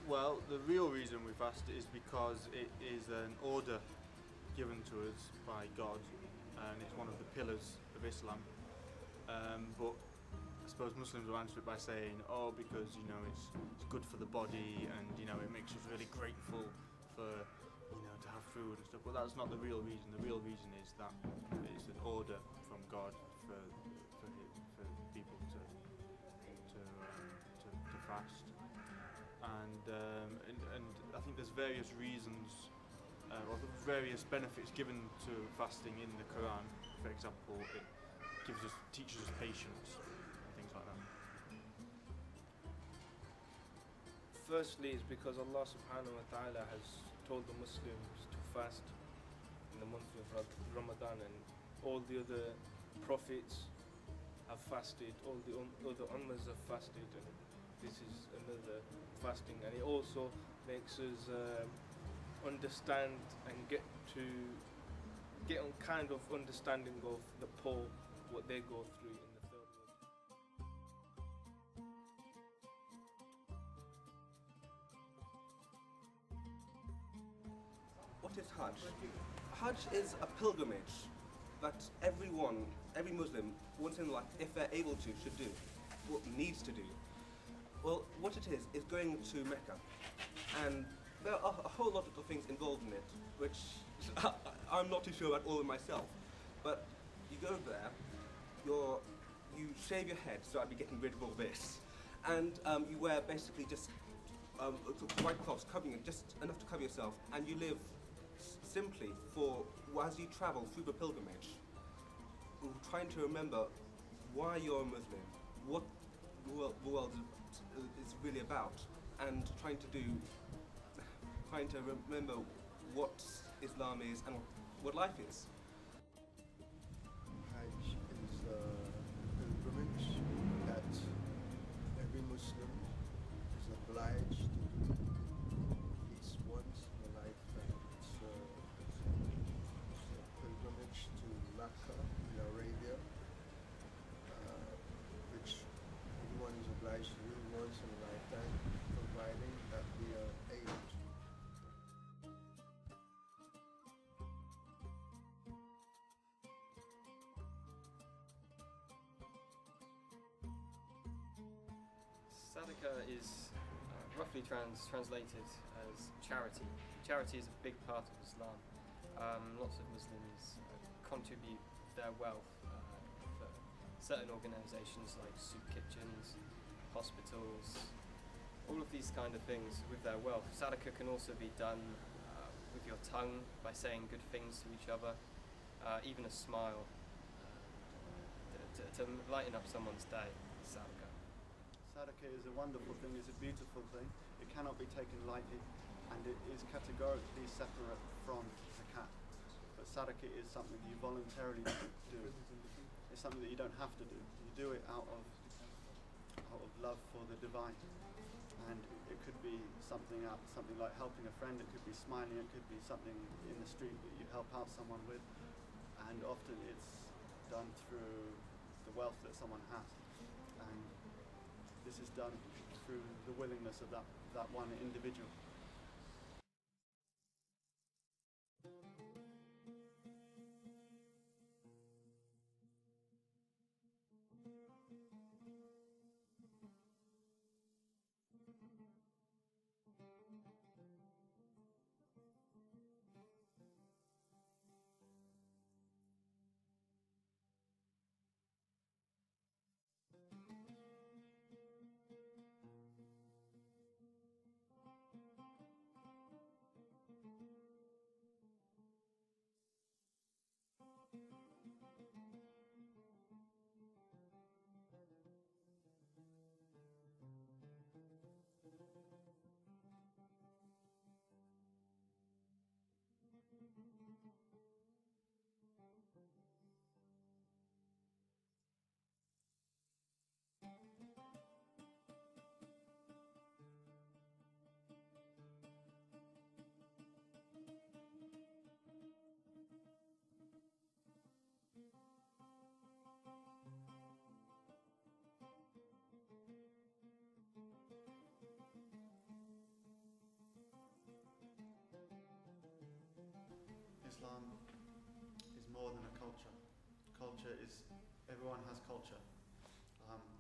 Well, the real reason we fast is because it is an order given to us by God, and it's one of the pillars of Islam. But I suppose Muslims will answer it by saying, "Oh, because it's good for the body, and it makes us really grateful for to have food and stuff." But that's not the real reason. The real reason is that it's an order from God for people to fast, and I think there's various reasons, or various benefits given to fasting in the Quran. For example, it teaches us patience and things like that. Firstly, it's because Allah subhanahu wa ta'ala has told the Muslims to fast in the month of Ramadan, and all the other prophets have fasted, all the other ummahs have fasted, and this is another fasting, and it also makes us understand and get on kind of understanding of the poor, what they go through in the third world. What is Hajj? Hajj is a pilgrimage that every Muslim, once in life, if they're able to, should do, what needs to do. Well, what it is going to Mecca, and there are a whole lot of things involved in it, which I'm not too sure about all of myself. But you go there, you shave your head, so I'd be getting rid of all this, and you wear basically just white cloths covering you, just enough to cover yourself, and you live simply as you travel through the pilgrimage, trying to remember why you're a Muslim, what the world is really about, and trying to remember what Islam is and what life is. Hajj is a pilgrimage that every Muslim is obliged to do at least once in a lifetime. It's a pilgrimage to Mecca in Arabia, which everyone is obliged to do once in a lifetime, providing that we are able to. Sadaqah is roughly translated as charity. Charity is a big part of Islam. Lots of Muslims contribute their wealth for certain organisations like soup kitchens, hospitals, all of these kind of things with their wealth. Sadaqah can also be done with your tongue by saying good things to each other, even a smile to lighten up someone's day. Sadaqah. Sadaqah is a wonderful thing, it's a beautiful thing. It cannot be taken lightly, and it is categorically separate from zakat. But Sadaqah is something you voluntarily do. It's something that you don't have to do. You do it out of love for the divine. And it could be something like helping a friend, it could be smiling, it could be something in the street that you help out someone with. And often it's done through the wealth that someone has. And this is done through the willingness of that one individual. Islam is more than a culture. Culture is, everyone has culture.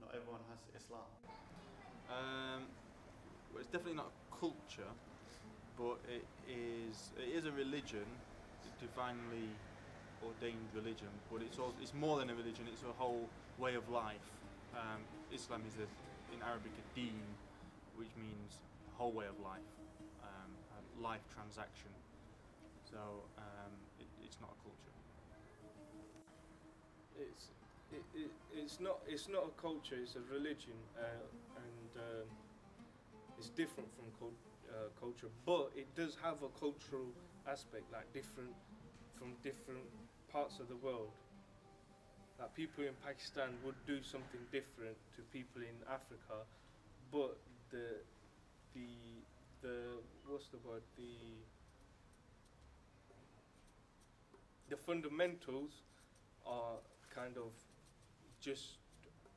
Not everyone has Islam. Well, it's definitely not a culture, but it is a religion, a divinely ordained religion. But it's more than a religion. It's a whole way of life. Islam is in Arabic a deen, which means a whole way of life, a life transaction. So it's not a culture. It's not a culture. It's a religion, and it's different from culture. But it does have a cultural aspect, like from different parts of the world. Like people in Pakistan would do something different to people in Africa, but the what's the word, the fundamentals are kind of just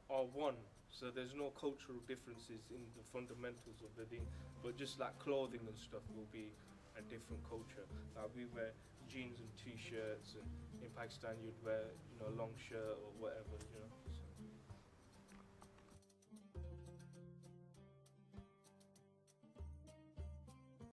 are one. So there's no cultural differences in the fundamentals of the deen, but just like clothing and stuff will be a different culture. Like we wear jeans and t-shirts, and in Pakistan you'd wear, you know, a long shirt or whatever, you know.